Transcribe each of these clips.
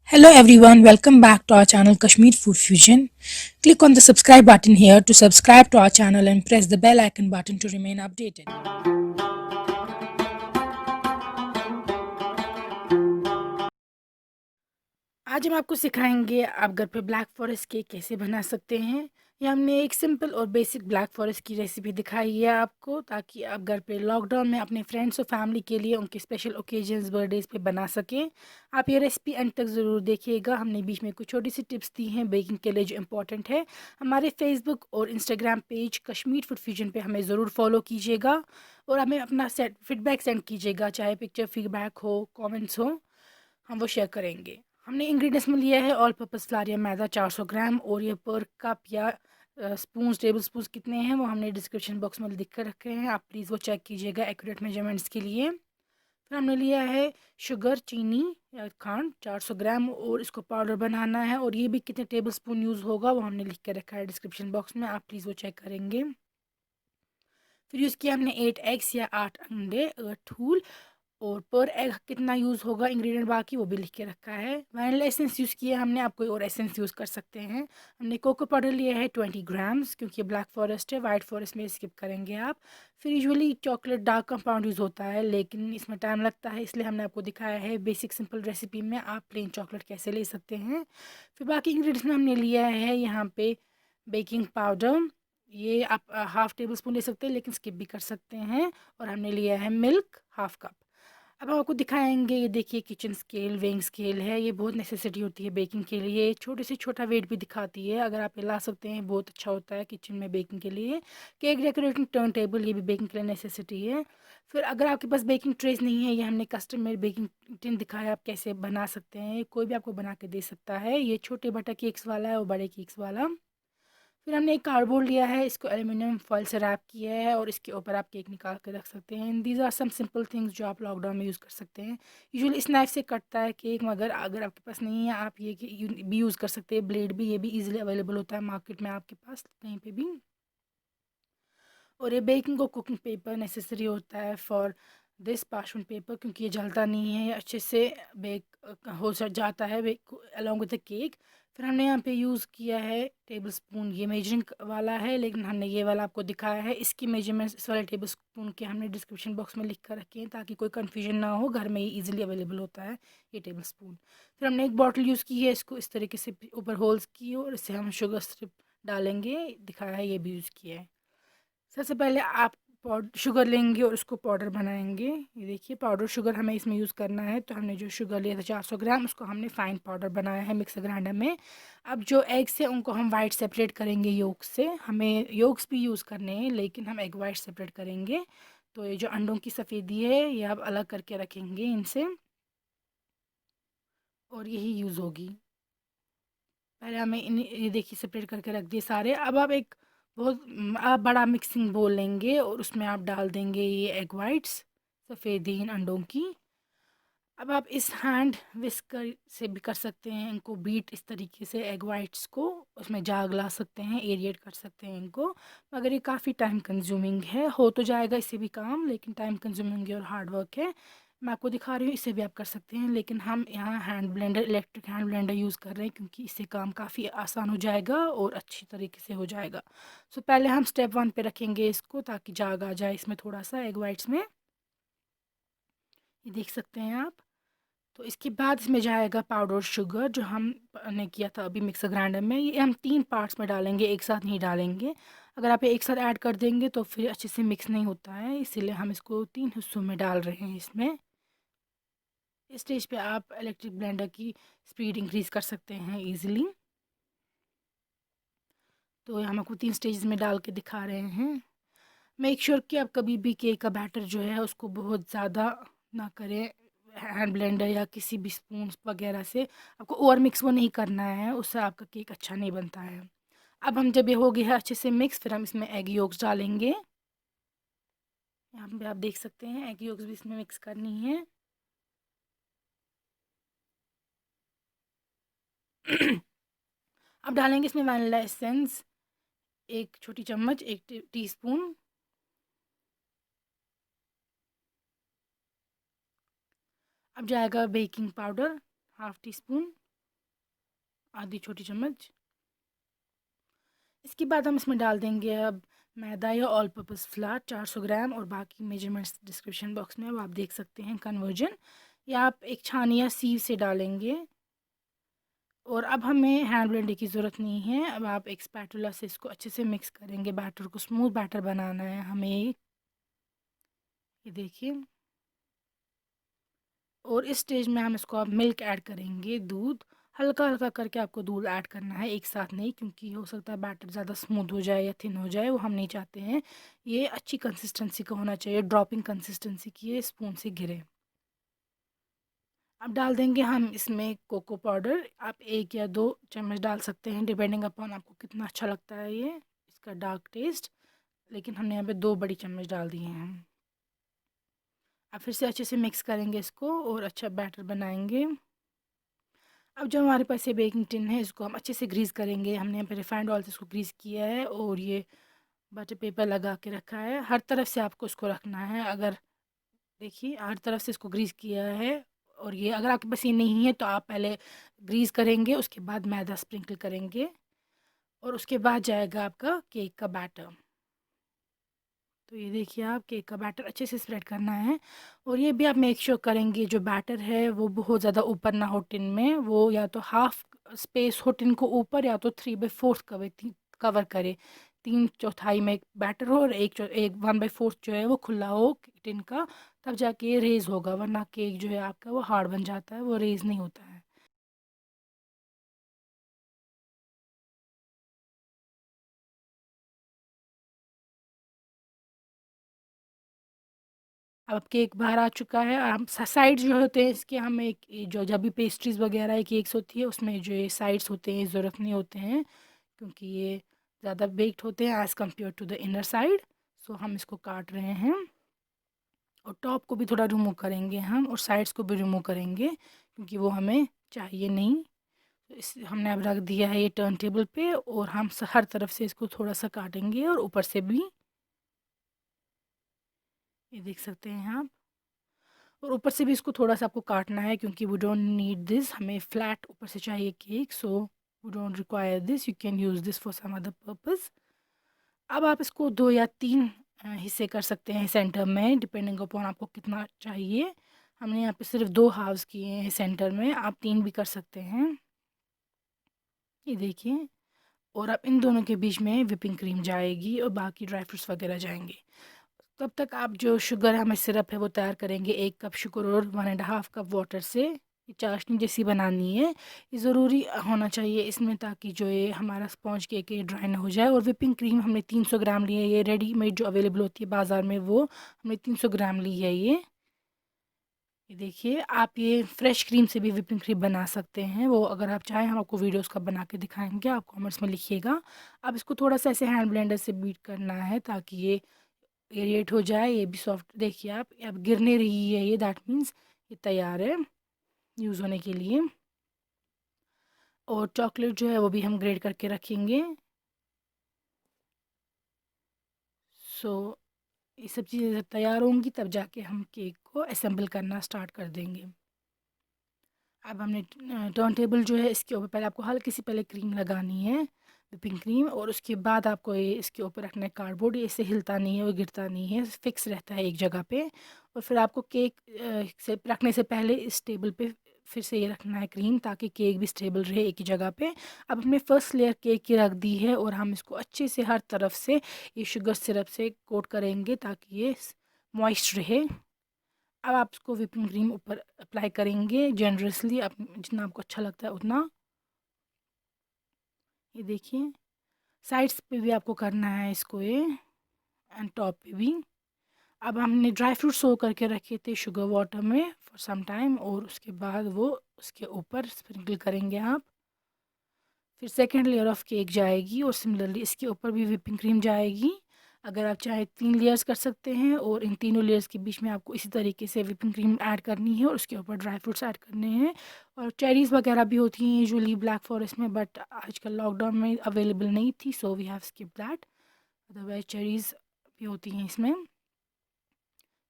Hello everyone, welcome back to our channel Kashmir Food Fusion. Click on the subscribe button here to subscribe to our channel and press the bell icon button to remain updated. आज हम आपको सिखाएंगे आप घर पे black forest cake कैसे बना सकते हैं। ये हमने एक सिंपल और बेसिक ब्लैक फॉरेस्ट की रेसिपी दिखाई है आपको, ताकि आप घर पे लॉकडाउन में अपने फ्रेंड्स और फैमिली के लिए उनके स्पेशल ओकेजन्स बर्थडेज पे बना सकें। आप ये रेसिपी एंड तक ज़रूर देखिएगा। हमने बीच में कुछ छोटी सी टिप्स दी हैं बेकिंग के लिए जो इम्पोर्टेंट है। हमारे फेसबुक और Instagram page Kashmir food fusion पे हमें ज़रूर फॉलो कीजिएगा और हमें अपना फीडबैक सेंड कीजिएगा, चाहे पिक्चर फीडबैक हो, कॉमेंट्स हो, हम वो शेयर करेंगे। हमने इंग्रेडिएंट्स में लिया है ऑल पर्पस फ्लावर या मैदा 400 ग्राम, और ये पर कप या स्पून टेबल स्पून कितने हैं वो हमने डिस्क्रिप्शन बॉक्स में लिख कर रखे हैं। आप प्लीज़ वो चेक कीजिएगा एक्यूरेट मेजरमेंट्स के लिए। फिर हमने लिया है शुगर, चीनी या खांड 400 ग्राम, और इसको पाउडर बनाना है, और ये भी कितने टेबल स्पून यूज़ होगा वो हमने लिख कर रखा है डिस्क्रिप्शन बॉक्स में। आप प्लीज़ वो चेक करेंगे। फिर यूज़ किया हमने 8 एग्स या 8 अंडे, 8 ठूल, और पर एग कितना यूज़ होगा इंग्रेडिएंट बाकी वो भी लिख के रखा है। वैनिला एसेंस यूज़ किया हमने, आप कोई और एसेंस यूज़ कर सकते हैं। हमने कोको पाउडर लिया है 20 ग्राम्स, क्योंकि ये ब्लैक फॉरेस्ट है, वाइट फॉरेस्ट में स्किप करेंगे आप। फिर usually chocolate dark compound use होता है, लेकिन इसमें टाइम लगता है, इसलिए हमने आपको दिखाया है बेसिक सिंपल रेसिपी में आप प्लेन चॉकलेट कैसे ले सकते हैं। फिर बाकी इंग्रेडिएंट्स में हमने लिया है यहाँ पे बेकिंग पाउडर, ये आप हाफ़ टेबल स्पून ले सकते हैं, लेकिन स्किप भी कर सकते हैं। और हमने लिया है मिल्क हाफ़ कप। अब हम आपको दिखाएँगे, ये देखिए किचन स्केल, वेइंग स्केल है, ये बहुत नेसेसिटी होती है बेकिंग के लिए। छोटे से छोटा वेट भी दिखाती है, अगर आप ये ला सकते हैं बहुत अच्छा होता है किचन में बेकिंग के लिए। केक डेकोरेटिंग टर्न टेबल, ये भी बेकिंग के लिए नेसेसिटी है। फिर अगर आपके पास बेकिंग ट्रेस नहीं है, ये हमने कस्टम मेड बेकिंग टिन दिखाया आप कैसे बना सकते हैं, कोई भी आपको बना के दे सकता है। ये छोटे बटर केक्स वाला है और बड़े केक्स वाला। फिर हमने एक कार्डबोर्ड लिया है, इसको एल्युमिनियम फॉयल से रैप किया है, और इसके ऊपर आप केक निकाल के रख सकते हैं। These are some simple things जो आप लॉकडाउन में यूज़ कर सकते हैं। यूजुअली इस नाइफ से कटता है केक, मगर अगर आपके पास नहीं है आप ये भी यूज़ कर सकते हैं। ब्लेड भी, ये भी इजीली अवेलेबल होता है मार्केट में आपके पास कहीं पे भी। और ये बेकिंग और कुकिंग पेपर नेसेसरी होता है फॉर दिस पार्चमेंट पेपर, क्योंकि ये जलता नहीं है, ये अच्छे से बेक हो जाता है bake along with the cake. फिर हमने यहाँ पे यूज़ किया है टेबल स्पून, ये मेजरिंग वाला है, लेकिन हमने ये वाला आपको दिखाया है। इसकी मेजरमेंट्स इस वाले टेबल स्पून के हमने डिस्क्रिप्शन बॉक्स में लिख कर रखे हैं, ताकि कोई कन्फ्यूजन ना हो, घर में ही ईजिली अवेलेबल होता है ये टेबल स्पून। फिर हमने एक बॉटल यूज़ की है, इसको इस तरीके से ऊपर होल्स किए, और इससे हम शुगर सिरप डालेंगे, दिखाया है, ये भी यूज़ किया है। सबसे पहले आप शुगर लेंगे और उसको पाउडर बनाएंगे। ये देखिए पाउडर शुगर हमें इसमें यूज़ करना है, तो हमने जो शुगर लिया था 400 ग्राम, उसको हमने फाइन पाउडर बनाया है मिक्सर ग्राइंडर में। अब जो एग्स है उनको हम वाइट सेपरेट करेंगे योग से, हमें योग्स भी यूज़ करने हैं, लेकिन हम एग वाइट सेपरेट करेंगे। तो ये जो अंडों की सफ़ेदी है ये आप अलग करके रखेंगे इनसे, और यही यूज़ होगी। पहले हमें ये देखिए सेपरेट करके रख दिए सारे। अब आप एक बहुत आप बड़ा मिक्सिंग बोल लेंगे, और उसमें आप डाल देंगे ये एग वाइट्स, सफ़ेदी इन अंडों की। अब आप इस हैंड विस्कर से भी कर सकते हैं, इनको बीट इस तरीके से एग वाइट्स को उसमें जाग ला सकते हैं, एरिएट कर सकते हैं इनको। मगर ये काफ़ी टाइम कंज्यूमिंग है, हो तो जाएगा इससे भी काम, लेकिन टाइम कंज्यूमिंग और हार्ड वर्क है। मैं आपको दिखा रही हूँ, इससे भी आप कर सकते हैं, लेकिन हम यहाँ hand blender, electric hand blender use कर रहे हैं, क्योंकि इससे काम काफ़ी आसान हो जाएगा और अच्छी तरीके से हो जाएगा। सो पहले हम स्टेप 1 पे रखेंगे इसको, ताकि जाग आ जाए इसमें थोड़ा सा एग वाइट्स में, ये देख सकते हैं आप। तो इसके बाद इसमें जाएगा पाउडर शुगर, जो हमने किया था अभी मिक्सर ग्राइंडर में। ये हम 3 पार्ट्स में डालेंगे, एक साथ नहीं डालेंगे। अगर आप ये एक साथ ऐड कर देंगे तो फिर अच्छे से मिक्स नहीं होता है, इसीलिए हम इसको 3 हिस्सों में डाल रहे हैं इसमें। इस स्टेज पे आप इलेक्ट्रिक ब्लेंडर की स्पीड इंक्रीज़ कर सकते हैं ईज़िली। तो हम आपको 3 स्टेजेस में डाल के दिखा रहे हैं। मेक श्योर कि आप कभी भी केक का बैटर जो है उसको बहुत ज़्यादा ना करें, हैंड ब्लेंडर या किसी भी स्पून वगैरह से आपको ओवर मिक्स वो नहीं करना है, उससे आपका केक अच्छा नहीं बनता है। अब हम जब ये हो गया है अच्छे से मिक्स, फिर हम इसमें एग योक्स डालेंगे। यहाँ पे आप देख सकते हैं एग योक्स भी इसमें मिक्स करनी है। अब डालेंगे इसमें वैनिला एसेंस, 1 छोटी चम्मच, 1 टीस्पून। अब जाएगा baking powder, half tea spoon. आधी छोटी चम्मच। इसके बाद हम इसमें डाल देंगे अब मैदा या ऑल पर्पस फ्लावर 400 ग्राम, और बाकी मेजरमेंट्स डिस्क्रिप्शन बॉक्स में अब आप देख सकते हैं कन्वर्जन, या आप एक छानी या सीव से डालेंगे। और अब हमें हैंड ब्लेंडर की ज़रूरत नहीं है, अब आप एक स्पैटुला से इसको अच्छे से मिक्स करेंगे। बैटर को स्मूथ बैटर बनाना है हमें, ये देखिए। और इस स्टेज में हम इसको अब मिल्क ऐड करेंगे, दूध। हल्का हल्का करके आपको दूध ऐड करना है, एक साथ नहीं, क्योंकि हो सकता है बैटर ज़्यादा स्मूथ हो जाए या थिन हो जाए, वो हम नहीं चाहते हैं। ये अच्छी कंसिस्टेंसी का होना चाहिए, ड्रॉपिंग कंसिस्टेंसी की, ये स्पून से गिरे। अब डाल देंगे हम इसमें कोको पाउडर। आप 1 या 2 चम्मच डाल सकते हैं, डिपेंडिंग अपॉन आपको कितना अच्छा लगता है ये इसका डार्क टेस्ट। लेकिन हमने यहाँ पे 2 बड़ी चम्मच डाल दिए हैं। अब फिर से अच्छे से मिक्स करेंगे इसको और अच्छा बैटर बनाएंगे। अब जो हमारे पास ये बेकिंग टिन है, इसको हम अच्छे से ग्रीस करेंगे। हमने यहाँ पे रिफाइंड ऑयल से इसको ग्रीस किया है और ये बटर पेपर लगा के रखा है। हर तरफ से आपको इसको रखना है, अगर देखिए हर तरफ से इसको ग्रीस किया है। और ये अगर आपके पास ये नहीं है तो आप पहले ग्रीस करेंगे, उसके बाद मैदा स्प्रिंकल करेंगे, और उसके बाद जाएगा आपका केक का बैटर। तो ये देखिए, आप केक का बैटर अच्छे से स्प्रेड करना है। और ये भी आप मेक श्योर करेंगे जो बैटर है वो बहुत ज़्यादा ऊपर ना हो टिन में, वो या तो हाफ स्पेस हो टिन को ऊपर, या तो 3/4 कवर करे। 3/4 में बैटर हो और एक 1/4 जो है वो खुला हो टिन का, तब जाके ये रेज़ होगा, वरना केक जो है आपका वो हार्ड बन जाता है, वो रेज़ नहीं होता है। अब केक बाहर आ चुका है, और हम साइड जो होते हैं इसके, हम एक ये जो जब भी पेस्ट्रीज़ वगैरह केक्स होती है उसमें जो ये साइड्स होते हैं ज़रूरत नहीं होते हैं, क्योंकि ये ज़्यादा बेक्ड होते हैं as compare to the inner side. So हम इसको काट रहे हैं, और टॉप को भी थोड़ा रिमूव करेंगे हम, और साइड्स को भी रिमूव करेंगे क्योंकि वो हमें चाहिए नहीं। तो इस हमने अब रख दिया है ये टर्न टेबल पे, और हम हर तरफ से इसको थोड़ा सा काटेंगे, और ऊपर से भी, ये देख सकते हैं आप। और ऊपर से भी इसको थोड़ा-सा आपको काटना है, क्योंकि वी डोंट नीड दिस, हमें फ्लैट ऊपर से चाहिए cake, so we don't require this, you can use this for some other purpose. अब आप इसको 2 या 3 हिस्से कर सकते हैं सेंटर में, डिपेंडिंग अपॉन आपको कितना चाहिए। हमने यहाँ पे सिर्फ 2 हाफ्स किए हैं सेंटर में, आप 3 भी कर सकते हैं। ये देखिए, और अब इन दोनों के बीच में व्हिपिंग क्रीम जाएगी और बाकी ड्राई फ्रूट्स वगैरह जाएँगे। तब तक आप जो शुगर हमें सिरप है वो तैयार करेंगे। 1 कप शुगर और 1 1/2 कप वाटर से ये चाशनी जैसी बनानी है। ये ज़रूरी होना चाहिए इसमें, ताकि जो ये हमारा स्पॉन्ज केक है ये ड्राई ना हो जाए। और व्हिपिंग क्रीम हमने 300 ग्राम ली है, ये रेडीमेड जो अवेलेबल होती है बाज़ार में, वो हमने 300 ग्राम ली है ये देखिए, आप ये फ्रेश क्रीम से भी व्हिपिंग क्रीम बना सकते हैं। वो अगर आप चाहें हम आपको वीडियोज़ का बना के दिखाएँगे, आप कमेंट्स में लिखिएगा। अब इसको थोड़ा-सा ऐसे हैंड ब्लेंडर से बीट करना है, ताकि ये एरिएट हो जाए, ये भी सॉफ्ट। देखिए आप, अब गिरने रही है ये, दैट मीन्स ये तैयार है यूज़ होने के लिए। और चॉकलेट जो है वो भी हम ग्रेट करके रखेंगे। सो ये सब चीज़ें जब तैयार होंगी तब जाके हम केक को असेंबल करना स्टार्ट कर देंगे। अब हमने टर्न टेबल जो है इसके ऊपर पहले आपको हल्की सी पहले क्रीम लगानी है, व्हिपिंग क्रीम, और उसके बाद आपको ये इसके ऊपर रखना है कार्डबोर्ड। ये इससे हिलता नहीं है और गिरता नहीं है, फिक्स रहता है एक जगह पे। और फिर आपको केक से रखने से पहले इस टेबल पे फिर से ये रखना है क्रीम, ताकि केक भी स्टेबल रहे एक ही जगह पे। अब हमने फर्स्ट लेयर केक की रख दी है, और हम इसको अच्छे से हर तरफ से ये शुगर सिरप से कोट करेंगे, ताकि ये मॉइस्ट रहे। अब आप इसको व्हिपिंग क्रीम ऊपर अप्लाई करेंगे जनरसली, आप जितना आपको अच्छा लगता है उतना। ये देखिए, साइड्स पे भी आपको करना है इसको ये, एंड टॉप पे भी। अब हमने ड्राई फ्रूट सो करके रखे थे शुगर वाटर में फॉर सम टाइम, और उसके बाद वो उसके ऊपर स्प्रिंकल करेंगे आप। फिर सेकंड लेयर ऑफ केक जाएगी, और सिमिलरली इसके ऊपर भी व्हिपिंग क्रीम जाएगी। अगर आप चाहें 3 लेयर्स कर सकते हैं, और इन तीनों लेयर्स के बीच में आपको इसी तरीके से व्हिपिंग क्रीम ऐड करनी है, और उसके ऊपर ड्राई फ्रूट्स ऐड करने हैं। और चेरीज़ वगैरह भी होती हैं यूजुअली ब्लैक फॉरेस्ट में, बट आजकल लॉकडाउन में अवेलेबल नहीं थी, so we have skip that. Otherwise cherries भी होती हैं इसमें।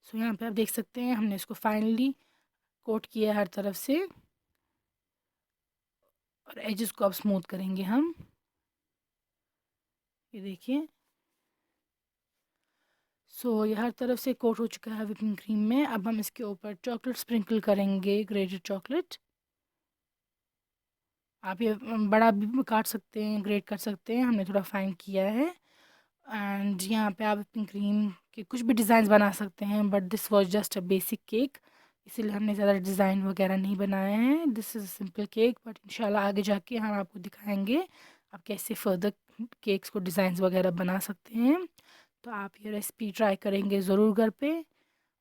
सो यहाँ पे आप देख सकते हैं हमने इसको फाइनली कोट किया है हर तरफ से। और एजेस को अब स्मूथ करेंगे हम। ये देखिए। सो ये हर तरफ से कोट हो चुका है व्हिपिंग क्रीम में। अब हम इसके ऊपर चॉकलेट स्प्रिंकल करेंगे, ग्रेटेड चॉकलेट। आप ये बड़ा भी काट सकते हैं, ग्रेट कर सकते हैं, हमने थोड़ा फाइन किया है। एंड यहाँ पे आप व्हिपिंग क्रीम के कुछ भी डिज़ाइन बना सकते हैं, but this was just a basic cake, इसीलिए हमने ज़्यादा डिज़ाइन वगैरह नहीं बनाए हैं। This is a simple cake, but इंशाल्लाह आगे जाके हम आपको दिखाएंगे आप कैसे फर्दर केक्स को डिज़ाइंस वगैरह बना सकते हैं। तो आप ये रेसिपी ट्राई करेंगे ज़रूर घर पे,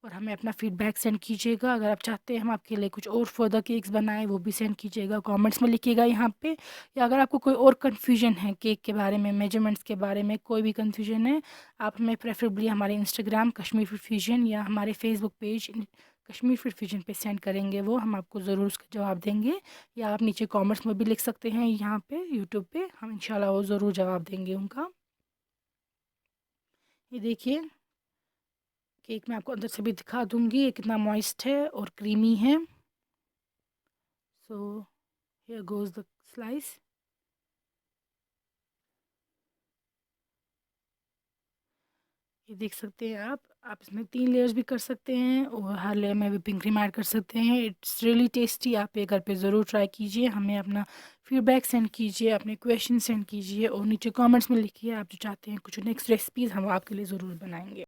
और हमें अपना फीडबैक सेंड कीजिएगा। अगर आप चाहते हैं हम आपके लिए कुछ और फर्दर केक्स बनाएं, वो भी सेंड कीजिएगा, कमेंट्स में लिखिएगा यहाँ पे। या अगर आपको कोई और कन्फ्यूजन है केक के बारे में, मेजरमेंट्स के बारे में कोई भी कन्फ्यूजन है, आप हमें प्रेफरेबली हमारे इंस्टाग्राम कश्मीर फूड फ्यूजन या हमारे Facebook page Kashmir food fusion पे सेंड करेंगे, वो हम आपको ज़रूर उसका जवाब देंगे। या आप नीचे कमेंट्स में भी लिख सकते हैं यहाँ पे यूट्यूब पे, हम इंशाल्लाह वो ज़रूर जवाब देंगे उनका। ये देखिए केक मैं आपको अंदर से भी दिखा दूँगी ये कितना मॉइस्ट है और क्रीमी है। So here goes the slice। ये देख सकते हैं आप इसमें 3 लेयर्स भी कर सकते हैं और हर लेयर में व्हिपिंग क्रीम ऐड कर सकते हैं। इट्स रियली टेस्टी, आप ये घर पे ज़रूर ट्राई कीजिए। हमें अपना फीडबैक सेंड कीजिए, अपने क्वेश्चन सेंड कीजिए और नीचे कमेंट्स में लिखिए आप जो चाहते हैं कुछ नेक्स्ट रेसिपीज़ हम आपके लिए ज़रूर बनाएँगे।